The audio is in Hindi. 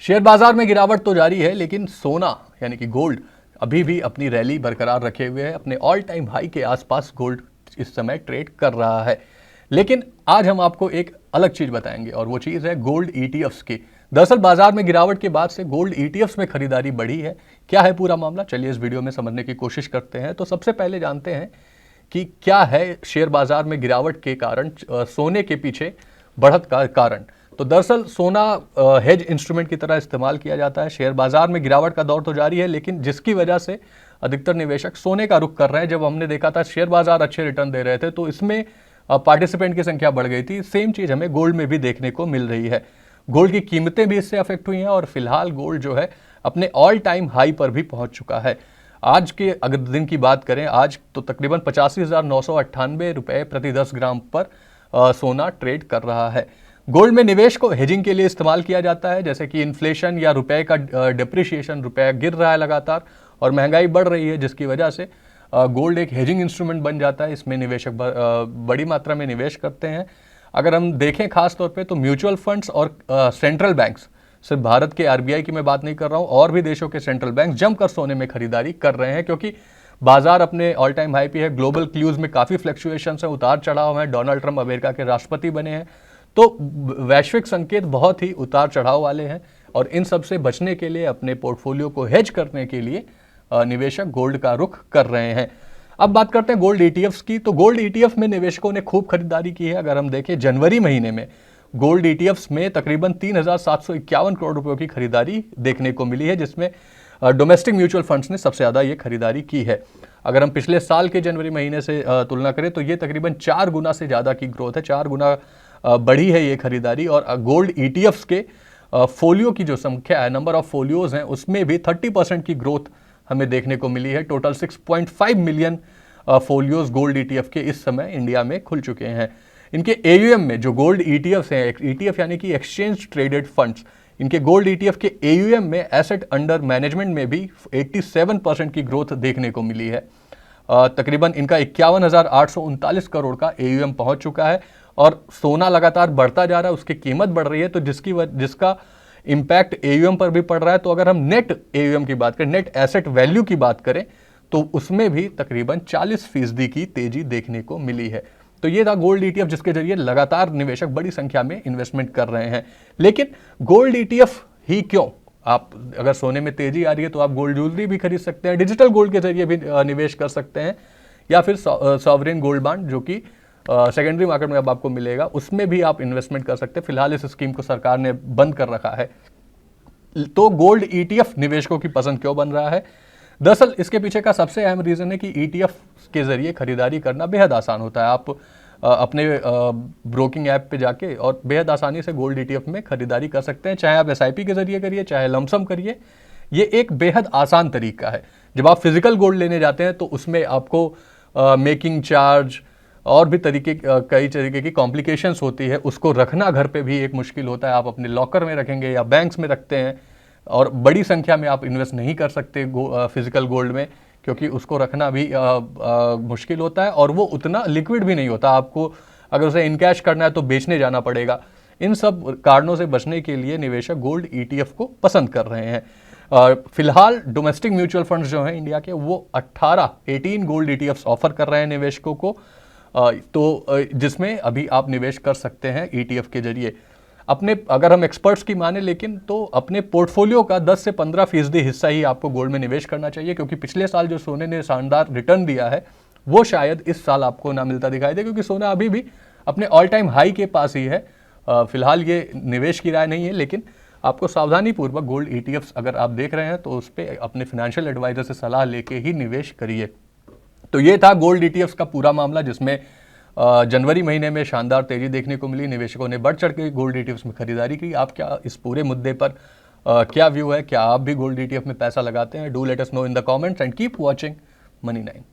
शेयर बाजार में गिरावट तो जारी है, लेकिन सोना यानी कि गोल्ड अभी भी अपनी रैली बरकरार रखे हुए है। अपने ऑल टाइम हाई के आसपास गोल्ड इस समय ट्रेड कर रहा है। लेकिन आज हम आपको एक अलग चीज बताएंगे और वो चीज है गोल्ड ईटीएफ्स की। दरअसल बाजार में गिरावट के बाद से गोल्ड ईटीएफ्स में खरीदारी बढ़ी है। क्या है पूरा मामला, चलिए इस वीडियो में समझने की कोशिश करते हैं। तो सबसे पहले जानते हैं कि क्या है शेयर बाजार में गिरावट के कारण सोने के पीछे बढ़त का कारण। तो दरअसल सोना हेज इंस्ट्रूमेंट की तरह इस्तेमाल किया जाता है। शेयर बाजार में गिरावट का दौर तो जारी है, लेकिन जिसकी वजह से अधिकतर निवेशक सोने का रुख कर रहे हैं। जब हमने देखा था शेयर बाजार अच्छे रिटर्न दे रहे थे तो इसमें पार्टिसिपेंट की संख्या बढ़ गई थी। सेम चीज हमें गोल्ड में भी देखने को मिल रही है। गोल्ड की कीमतें भी इससे अफेक्ट हुई हैं और फिलहाल गोल्ड जो है अपने ऑल टाइम हाई पर भी पहुंच चुका है। आज के अगर दिन की बात करें, आज तो तकरीबन 85,998 रुपए प्रति 10 ग्राम पर सोना ट्रेड कर रहा है। गोल्ड में निवेश को हेजिंग के लिए इस्तेमाल किया जाता है, जैसे कि इन्फ्लेशन या रुपए का डिप्रिशिएशन, रुपया गिर रहा है लगातार और महंगाई बढ़ रही है, जिसकी वजह से गोल्ड एक हेजिंग इंस्ट्रूमेंट बन जाता है। इसमें निवेशक बड़ी मात्रा में निवेश करते हैं। अगर हम देखें खास तौर पे तो म्यूचुअल फंड्स और सेंट्रल बैंक्स, सिर्फ भारत के आरबीआई की मैं बात नहीं कर रहा हूं, और भी देशों के सेंट्रल बैंक जमकर सोने में खरीदारी कर रहे हैं, क्योंकि बाजार अपने ऑल टाइम हाई पे है। ग्लोबल क्यूज में काफी फ्लक्चुएशन है, उतार चढ़ाव है। डोनाल्ड ट्रंप अमेरिका के राष्ट्रपति बने हैं, तो वैश्विक संकेत बहुत ही उतार चढ़ाव वाले हैं और इन सब से बचने के लिए, अपने पोर्टफोलियो को हेज करने के लिए निवेशक गोल्ड का रुख कर रहे हैं। अब बात करते हैं गोल्ड ईटीएफ्स की। तो गोल्ड ईटीएफ में निवेशकों ने खूब खरीदारी की है। अगर हम देखें जनवरी महीने में गोल्ड ईटीएफ्स में तकरीबन 3,751 करोड़ रुपयों की खरीदारी देखने को मिली है, जिसमें डोमेस्टिक म्यूचुअल फंड्स ने सबसे ज्यादा ये खरीदारी की है। अगर हम पिछले साल के जनवरी महीने से तुलना करें तो ये तकरीबन 4 गुना से ज्यादा की ग्रोथ है, 4 गुना बढ़ी है ये खरीदारी। और गोल्ड ईटीएफ्स के फोलियो की जो संख्या है, नंबर ऑफ फोलियोज हैं, उसमें भी 30% की ग्रोथ हमें देखने को मिली है। Total 6.5 million folios gold ETF के इस समय इंडिया में खुल चुके हैं। इनके एयूएम में जो गोल्ड ईटीएफ हैं, ईटीएफ यानी कि एक्सचेंज ट्रेडेड फंड्स, इनके गोल्ड ईटीएफ के एयूएम में एसेट अंडर मैनेजमेंट में भी 87% की ग्रोथ देखने को मिली है। तकरीबन इनका 51,839 करोड़ का एयूएम पहुंच चुका है और सोना लगातार बढ़ता जा रहा है, उसकी कीमत बढ़ रही है, तो जिसका इंपैक्ट एयूएम पर भी पड़ रहा है। तो अगर हम नेट एयूएम की बात करें, नेट एसेट वैल्यू की बात करें, तो उसमें भी तकरीबन 40% की तेजी देखने को मिली है। तो ये था गोल्ड ईटीएफ, जिसके जरिए लगातार निवेशक बड़ी संख्या में इन्वेस्टमेंट कर रहे हैं। लेकिन गोल्ड ईटीएफ ही क्यों? आप अगर सोने में तेजी आ रही है तो आप गोल्ड ज्वेलरी भी खरीद सकते हैं, डिजिटल गोल्ड के जरिए भी निवेश कर सकते हैं, या फिर सॉवरेन गोल्ड बॉन्ड जो कि सेकेंडरी मार्केट में अब आपको मिलेगा, उसमें भी आप इन्वेस्टमेंट कर सकते हैं। फिलहाल इस स्कीम को सरकार ने बंद कर रखा है। तो गोल्ड ईटीएफ निवेशकों की पसंद क्यों बन रहा है? दरअसल इसके पीछे का सबसे अहम रीजन है कि ईटीएफ के जरिए खरीदारी करना बेहद आसान होता है। आप अपने ब्रोकिंग ऐप पे जाके और बेहद आसानी से गोल्ड ईटीएफ में खरीदारी कर सकते हैं, चाहे आप एसआईपी के जरिए करिए, चाहे लमसम करिए। ये एक बेहद आसान तरीका है। जब आप फिजिकल गोल्ड लेने जाते हैं तो उसमें आपको मेकिंग चार्ज और भी कई तरीके की कॉम्प्लिकेशंस होती है। उसको रखना घर पे भी एक मुश्किल होता है। आप अपने लॉकर में रखेंगे या बैंक्स में रखते हैं, और बड़ी संख्या में आप इन्वेस्ट नहीं कर सकते फिजिकल गोल्ड में, क्योंकि उसको रखना भी मुश्किल होता है और वो उतना लिक्विड भी नहीं होता। आपको अगर उसे इनकैश करना है तो बेचने जाना पड़ेगा। इन सब कारणों से बचने के लिए निवेशक गोल्ड ईटीएफ को पसंद कर रहे हैं। फिलहाल डोमेस्टिक म्यूचुअल फंड्स जो हैं इंडिया के, वो 18 गोल्ड ईटीएफ्स ऑफर कर रहे हैं निवेशकों को, तो जिसमें अभी आप निवेश कर सकते हैं ईटीएफ के जरिए। अपने, अगर हम एक्सपर्ट्स की माने लेकिन, तो अपने पोर्टफोलियो का 10 से 15% हिस्सा ही आपको गोल्ड में निवेश करना चाहिए, क्योंकि पिछले साल जो सोने ने शानदार रिटर्न दिया है वो शायद इस साल आपको ना मिलता दिखाई दे, क्योंकि सोना अभी भी अपने ऑल टाइम हाई के पास ही है। फिलहाल ये निवेश की राय नहीं है, लेकिन आपको सावधानी पूर्वक गोल्ड ईटीएफ्स अगर आप देख रहे हैं तो उस पर अपने फाइनेंशियल एडवाइजर से सलाह लेके ही निवेश करिए। तो ये था गोल्ड ईटीएफ्स का पूरा मामला, जिसमें जनवरी महीने में शानदार तेजी देखने को मिली। निवेशकों ने बढ़ चढ़ के गोल्ड ईटीएफ्स में खरीदारी की। आप क्या इस पूरे मुद्दे पर क्या व्यू है? क्या आप भी गोल्ड ईटीएफ में पैसा लगाते हैं? Do let us know in the comments and keep watching money 9।